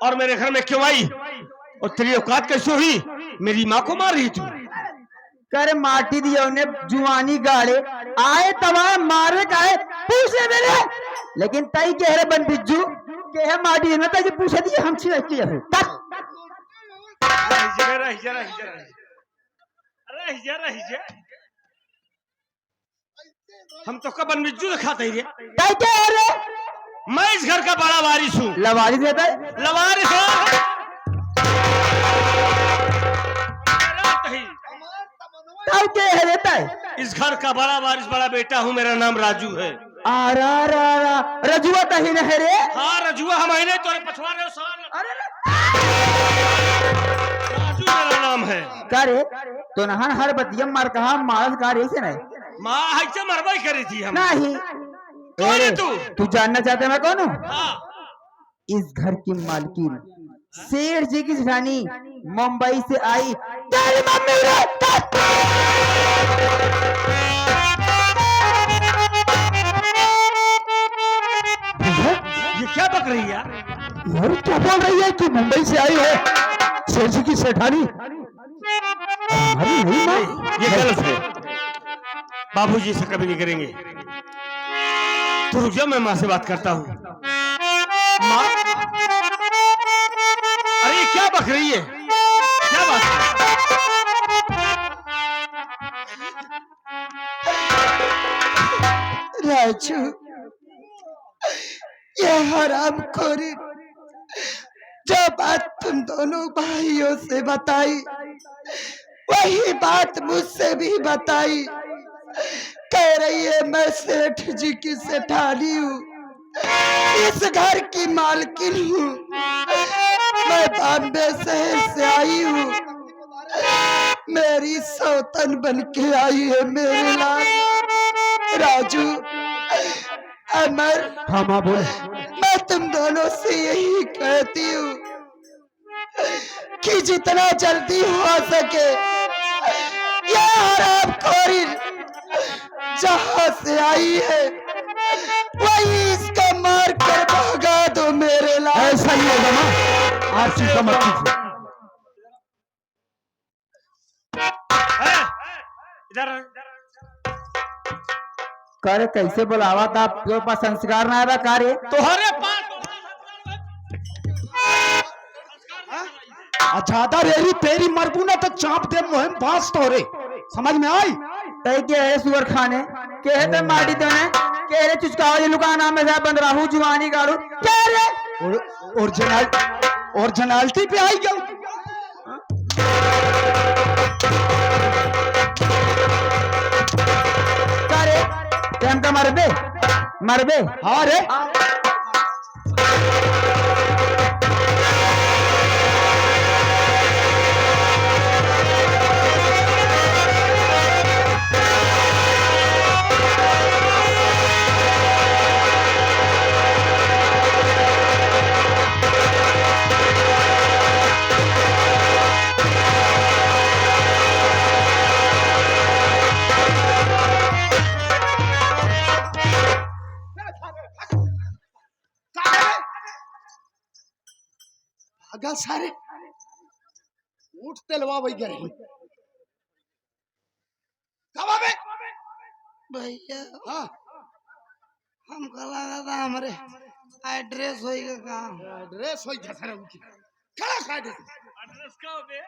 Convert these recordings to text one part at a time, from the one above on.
और मेरे घर में क्यों आई? और तेरी औकात कैसे हुई? मेरी माँ को मार रही तू? करे माटी दिया उन्हें जुआनी गाड़े आए तबाह मारे काहे पूछे मेरे, लेकिन तई कह रहे बन बिज्जू के है माटी न तई पूछे दिए हम छी रखी है तक हम तो कब बन बिज्जू दिखाते रे? तई कह रहे मैं इस घर का बड़ा वारिस हूँ। लवारिस देता है लवारिस हो? तई कह रहता है इस घर का बड़ा वारिस बड़ा बेटा हूँ। मेरा नाम राजू है। आरा रा रजुआ तही न है रे। हाँ रजुआ हम ही नहीं तोरे पछवा रहे हो साल। अरे राजू मेरा नाम है। करे तो नहन हर बतियम मार कहा मारस कार्य से नहीं माँ ऐसे मरवाई करी थी हम। नहीं कौन है तू? तू जानना चाहते मैं कौन हूँ? हाँ। इस घर की मालकिन शेर जी की रानी मुंबई से आई तेरी मम्मी रे। ये क्या बक रही है यार? यार क्या बोल रही है कि मुंबई से आई है शेर जी की सेठानी? हमारी नहीं माँ। ये गलत है। बाबूजी से कभी नहीं करेंगे। तो रुक जाओ, मैं माँ से बात करता हूँ। माँ, अरे ये क्या बक रही है? क्या बात है? राजू ये हराम खोरी जो बात तुम दोनों भाइयों से बताई वही बात मुझसे भी बताई। कह रही है मैं सेठ जी की सेठानी हूँ, इस घर की मालकिन हूँ, मैं बॉम्बे शहर से आई हूँ, मेरी सौतन बन के आई है मेरे लाल। राजू अमर हाँ माँ बोले। मैं तुम दोनों से यही कहती हूँ कि जितना जल्दी हो सके ये हरामखोरी जहाँ से आई है वही इसका मार कर भगा दो मेरे लाल। ऐसा ही होगा माँ, आप चिंता मत कीजिए। इधर करे कैसे बुलावा था आपके पास संस्कार ना आया कार्य तुम्हारे पास ज्यादा रेरी तेरी मरबू ना तो चाप दे मुहिम बास तोरे समझ में आई? तय के है सुअर खाने के है तो माटी तने के रे चुचकाओ ये लुका नाम में से बंद रहू जुवानी गाड़ू के रे ओरिजिनलिटी पे आई गई। करे टाइम का मरबे मरबे। हाँ रे भागा सारे ऊँट तेलवा वही गए भैया हाँ हमको लगा था हमारे एड्रेस होएगा काम ड्रेस हो गया सारे उनकी खड़ा खा दे एड्रेस का बे?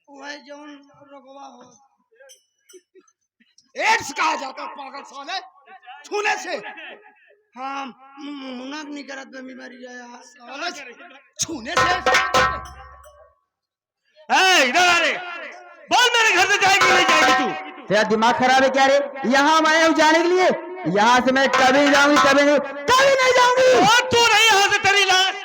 वही जोन रोकवा हो एड्स कहा जाता है पागल साले छूने से। हाँ मुनक नहीं करत बे बीमारी जाया साले छूने से। इधर आ रे, बोल मेरे घर से जाएगी नहीं जाएगी तू? तेरा दिमाग खराब है क्या रे? यहाँ हम आए हूँ जाने के लिए, यहाँ से मैं कभी नहीं जाऊंगी, कभी नहीं जाऊंगी। और तू नहीं यहाँ से तेरी लाश।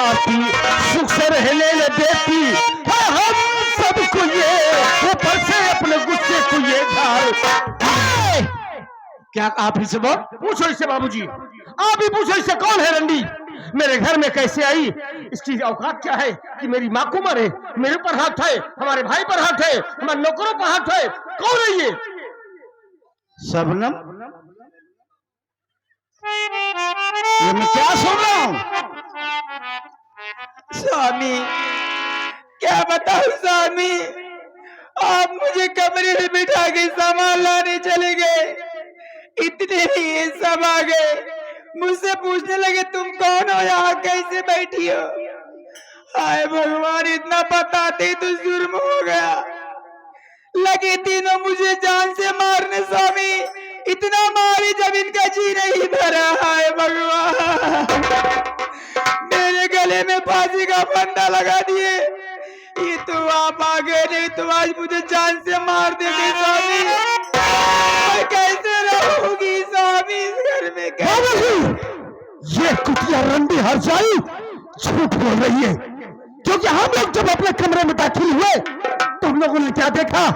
पाती, सुख से रहने न देती है हम सबको ये, ऊपर से अपने गुस्से को ये ढाल। क्या आप इसे बोल? पूछो इससे बाबूजी, आप ही पूछो इससे, कौन है रंडी, मेरे घर में कैसे आई, इसकी औकात क्या है कि मेरी माँ को मारे, मेरे पर हाथ है, हमारे भाई पर हाथ है, हमारे नौकरों पर हाथ है, कौन है ये? शबनम, ये मैं क्या सुन रहा हूँ? स्वामी, क्या बताऊं स्वामी, आप मुझे कमरे में बिठा के सामान लाने चले गए, इतने ही ये सब आ गए, मुझसे पूछने लगे तुम कौन हो, यहाँ कैसे बैठी हो। हाय भगवान, इतना बताते तो जुर्म हो गया, लगे तीनों मुझे जान से मारने स्वामी, इतना मारे जब इनका जी नहीं भरा। हाय भगवान, मेरे गले में फांसी का फंदा लगा दिए, ये तो आप आ गए, नहीं तो आज मुझे जान से मार देंगे स्वामी। मैं कैसे रहूंगी स्वामी इस घर में? ये कुतिया रंडी हरजाई झूठ बोल रही है, क्योंकि हम लोग जब अपने कमरे में दाखिल हुए तो हम लोगों ने क्या देखा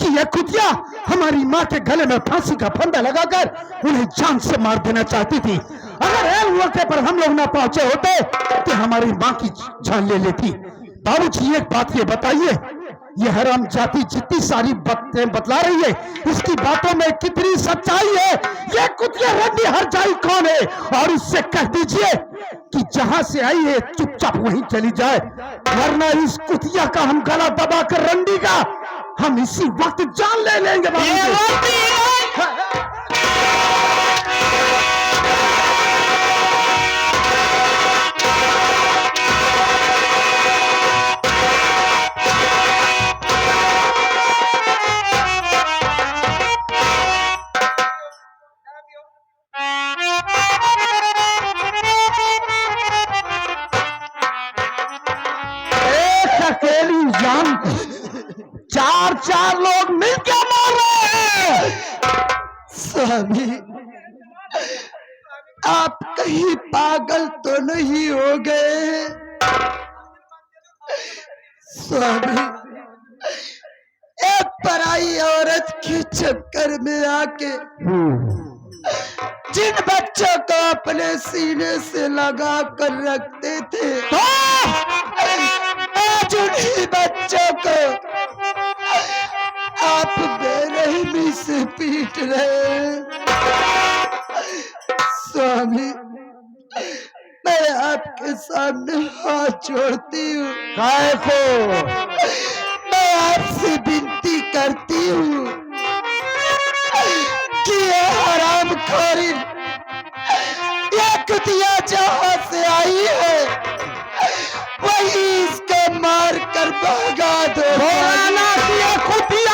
कि यह कुतिया हमारी माँ के गले में फांसी का फंदा लगाकर उन्हें जान से मार देना चाहती थी। अगर ऐन मौके पर हम लोग ना पहुंचे होते तो हमारी माँ की जान ले लेती। बाबूजी, एक बात ये बताइए, ये हराम जाति जितनी सारी बातें बतला रही है, इसकी बातों में कितनी सच्चाई है? ये कुतिया रंडी हरजाई कौन है? और उससे कह दीजिए कि जहां से आई है चुपचाप वहीं चली जाए, वरना इस कुतिया का हम गला दबाकर रंडी का हम इसी वक्त जान ले लेंगे। अकेली जान चार चार लोग मिलकर मार रहे हैं। स्वामी, आप कहीं पागल तो नहीं हो गए? स्वामी, एक पराई औरत के चक्कर में आके जिन बच्चों को अपने सीने से लगा कर रखते थे, आज उन्हीं बच्चों को आप बेरहमी से पीट रहे हैं। स्वामी, मैं आपके सामने हाथ जोड़ती हूँ, काय को मैं आपसे विनती करती हूँ कि ये हरामखोरी, ये कुतिया जहाँ से आई है वही इसको मार कर भगा दो। कुतिया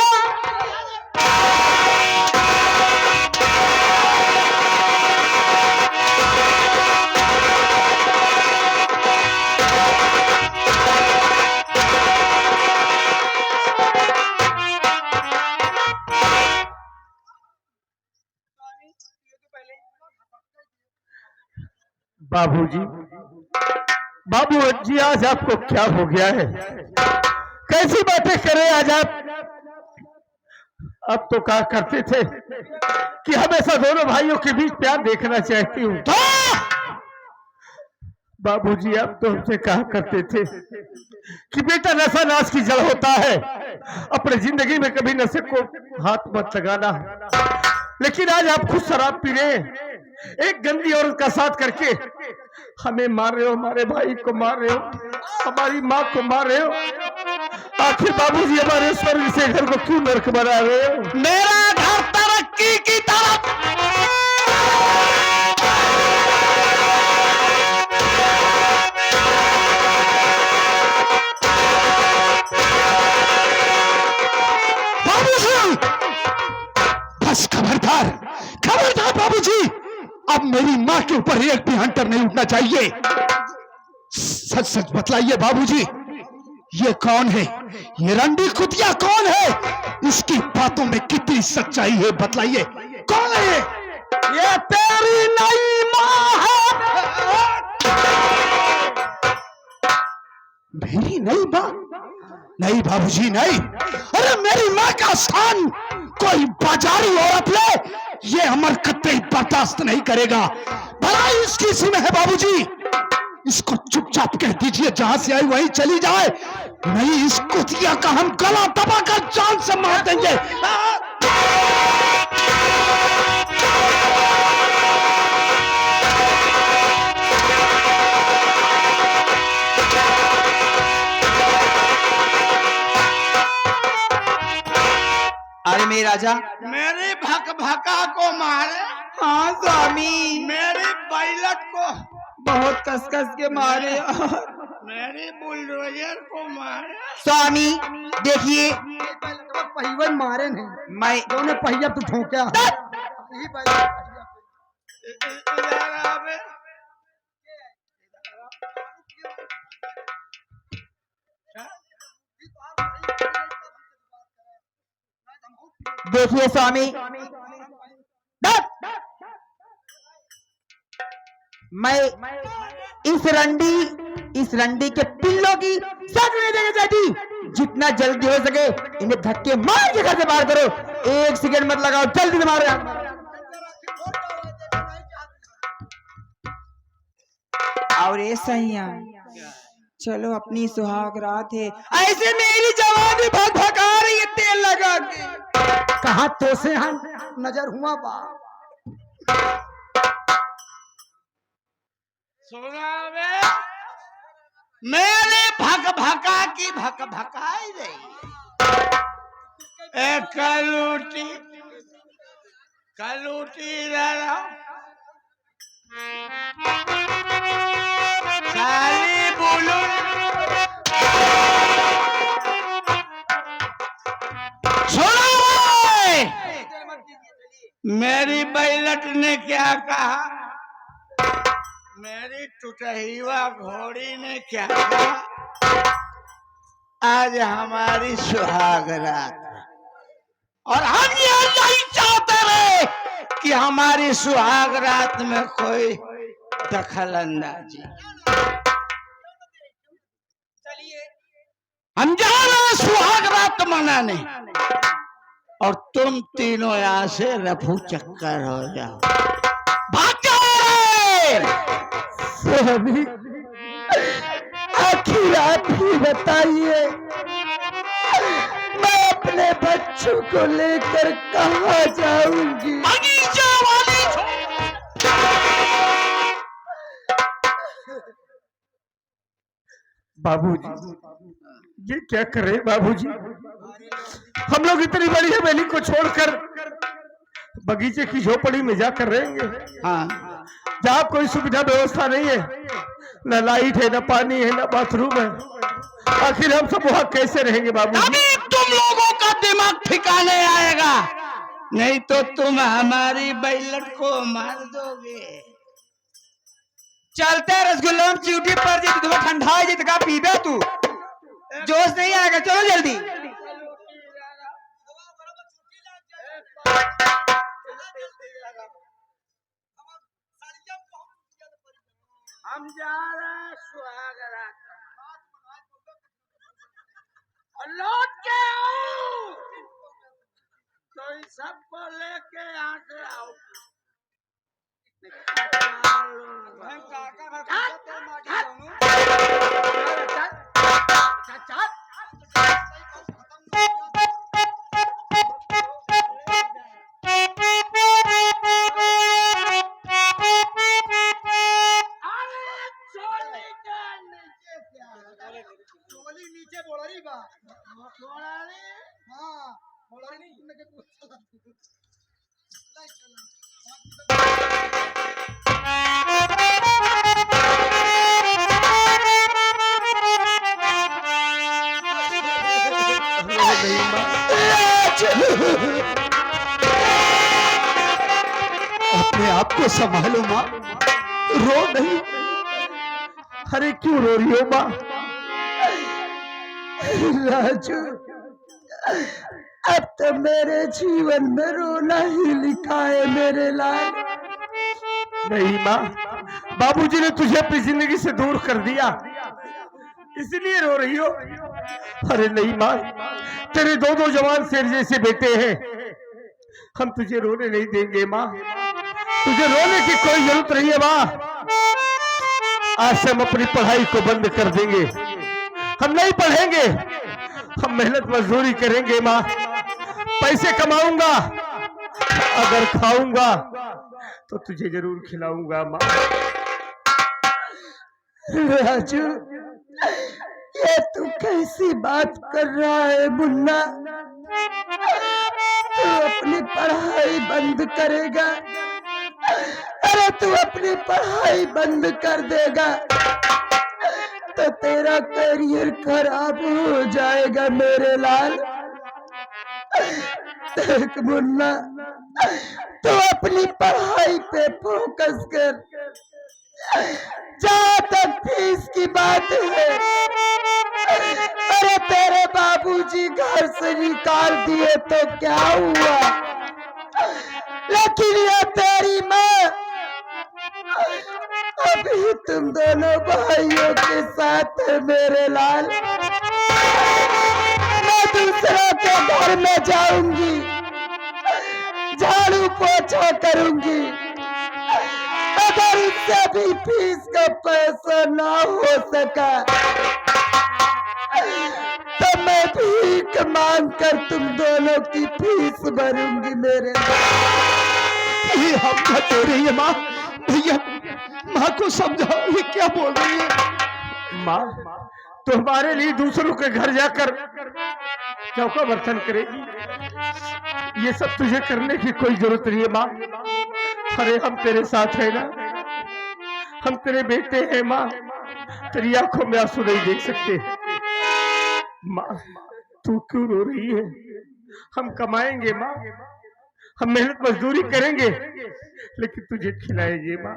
बाबूजी, बाबूजी, आज आपको क्या हो गया है? कैसी बातें करें आज आप? अब तो कहा करते थे कि हमेशा दोनों भाइयों के बीच प्यार देखना चाहती हूँ। बाबूजी, आप तो हमसे कहा करते थे कि बेटा नशा नाश की जड़ होता है, अपने जिंदगी में कभी नशे को हाथ मत लगाना। लेकिन आज आप खुद शराब पी रहे हैं, एक गंदी औरत का साथ करके हमें मार रहे हो, हमारे भाई को मार रहे हो, हमारी माँ को मार रहे हो। आखिर बाबूजी, हमारे स्वर्ग से घर को क्यों नरक बना रहे हो? मेरा घर तरक्की की तरफ बाबूजी, बस खबरदार, खबरदार बाबूजी, अब मेरी माँ के ऊपर एक भी हंटर नहीं उठना चाहिए। सच सच बतलाइए बाबूजी, ये कौन है? ये रंडी कुतिया कौन है? इसकी बातों में कितनी सच्चाई है, बतलाइए, कौन है ये? ये तेरी नई माँ है। मेरी नहीं माँ, नहीं बाबूजी नहीं। अरे मेरी माँ का स्थान कोई बाजारी औरत ले, ये अमर कतई बर्दाश्त नहीं करेगा। भलाई इसकी सी में है बाबूजी, इसको चुपचाप कह दीजिए जहां से आई वहीं चली जाए, नहीं इस कुतिया का हम गला दबाकर जान से मार देंगे। अरे मेरे राजा, मेरे भक भका को मारे, हाँ स्वामी, मेरे बैलट को, बहुत कसकस के मारे। मेरे बुलडोजर को मारे। स्वामी देखिए, पहिवन मारे नहीं, मैं दोनों पहिया तो ठोंक्या। इधर आवे। देखिए स्वामी, मैं इस रंडी के पिल्लों की साथ नहीं देना चाहती। जितना जल्दी हो सके इन्हें धक्के मार के घर से बाहर करो। 1 सेकंड मत लगाओ, जल्दी से मारो। और ऐसा ही चलो, अपनी सुहाग रात है, ऐसे मेरी जवानी भग भगा रही है तेल लगा के। कहा तो से हम नजर हुआ बा। सुना वे, मेरे भक भका की भक भकाई रही। एक कलूटी रहा, साली बोलो, मेरी बैलट ने क्या कहा, मेरी टुटहिवा घोड़ी ने क्या कहा। आज हमारी सुहाग रात है और हम ये नहीं चाहते रहे कि हमारी सुहाग रात में कोई दखल अंदाजी। हम जा रहे हैं सुहाग रात मनाने और तुम तीनों यहाँ से रफू चक्कर हो जाओ, भाग जाओ। स्वामी आखिर आप ही बताइए, मैं अपने बच्चों को लेकर कहाँ जाऊंगी? बगीचे वाली बाबूजी ये क्या कर रहे हैं बाबूजी? हम लोग इतनी बड़ी हवेली को छोड़कर बगीचे की झोपड़ी में जाकर रहेंगे। हाँ, जहाँ कोई सुविधा व्यवस्था नहीं है, न लाइट है, न पानी है, न बाथरूम है। आखिर हम सब वहाँ कैसे रहेंगे बाबूजी? अभी तुम लोगों का दिमाग ठिकाने आएगा, नहीं तो तुम हमारी बैलट को मार दोगे। चलते रसगुल्ला में चीटी पर जी, तुम्हें ठंडा है जी, तो का पीबे तू, जोश नहीं आएगा। चलो जल्दी। हम जा रहे हैं सुहाग रात और लौट के आओ तो इन सबको लेके यहाँ से आओ। नीचे बोला रही बा, बोला रही, हाँ बोला नहीं, अपने आप को संभालो माँ, रो नहीं। अरे क्यों रो रही हो माँ? राजू, अब तो मेरे जीवन में रोना ही लिखा है मेरे लाल। नहीं माँ, बाबूजी ने तुझे अपनी जिंदगी से दूर कर दिया, इसलिए रो रही हो? अरे नहीं माँ, तेरे दो दो जवान शेर जैसे बेटे हैं, हम तुझे रोने नहीं देंगे माँ। तुझे रोने की कोई जरूरत नहीं है माँ। आज से हम अपनी पढ़ाई को बंद कर देंगे, हम नहीं पढ़ेंगे, हम मेहनत मजदूरी करेंगे माँ। पैसे कमाऊंगा, अगर खाऊंगा तो तुझे जरूर खिलाऊंगा माँ। राजू, ये तू कैसी बात कर रहा है मुन्ना? तू अपनी पढ़ाई बंद करेगा? अरे तू अपनी पढ़ाई बंद कर देगा तो तेरा करियर खराब हो जाएगा मेरे लाल। देख मुन्ना, तू अपनी पढ़ाई पे फोकस कर। जहाँ तक फीस की बात है, अरे तेरे बाबूजी घर से निकाल दिए तो क्या हुआ, लेकिन ये तेरी माँ अभी तुम दोनों भाइयों के साथ है मेरे लाल। मैं दूसरों के घर में जाऊंगी, झाड़ू पोछा करूंगी, अगर उससे भी फीस का पैसा ना हो सका तो मैं भीख मांग कर तुम दोनों की फीस भरूंगी मेरे। ये हम क्या दे रही है माँ? भैया माँ को समझाओ, ये क्या बोल रही है? माँ, तो हमारे लिए दूसरों के घर जाकर चौका बर्तन करेगी? ये सब तुझे करने की कोई जरूरत नहीं है माँ। अरे हम तेरे साथ है ना, हम तेरे बेटे हैं माँ। तेरी आंखों में आंसू नहीं देख सकते माँ। तू क्यों रो रही है? हम कमाएंगे माँ, हम मेहनत मजदूरी करेंगे, लेकिन तुझे खिलाएंगे माँ।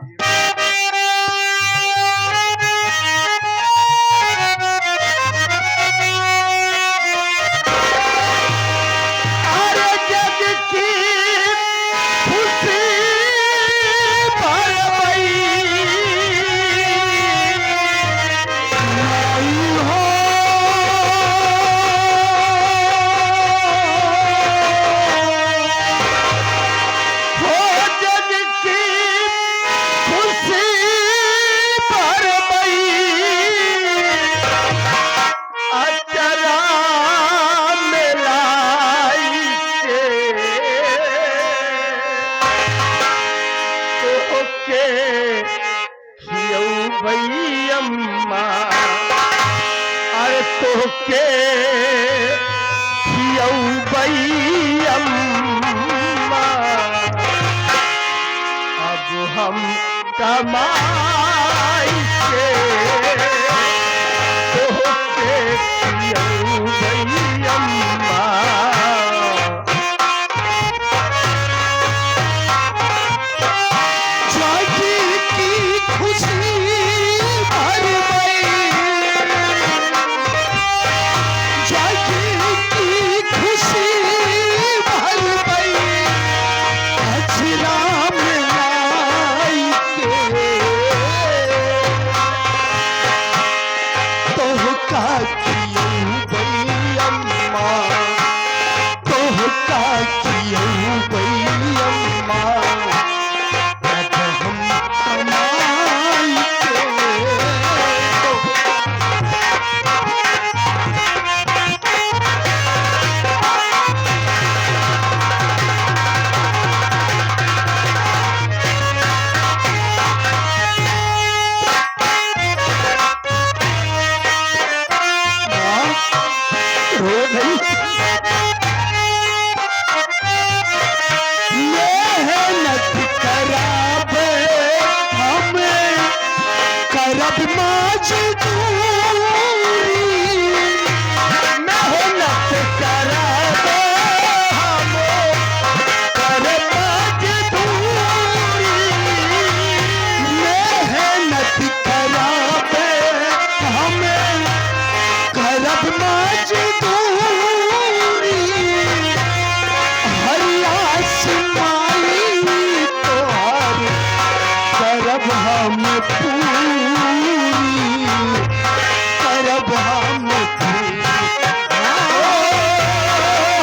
करब हम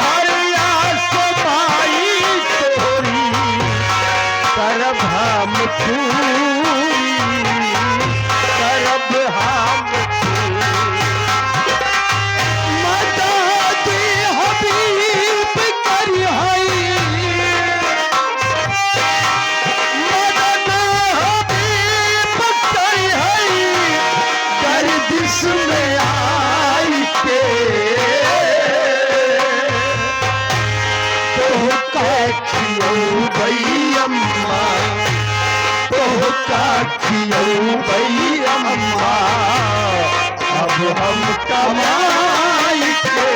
हरिया सुबाई तोरी करब हम पूरी करब हम मदद हबीब करी हई मदद हबीब करी हई गर्दिश में आई के तो काखियो भई अम्मा तो काखियो भई अम्मा अब हम कमाई के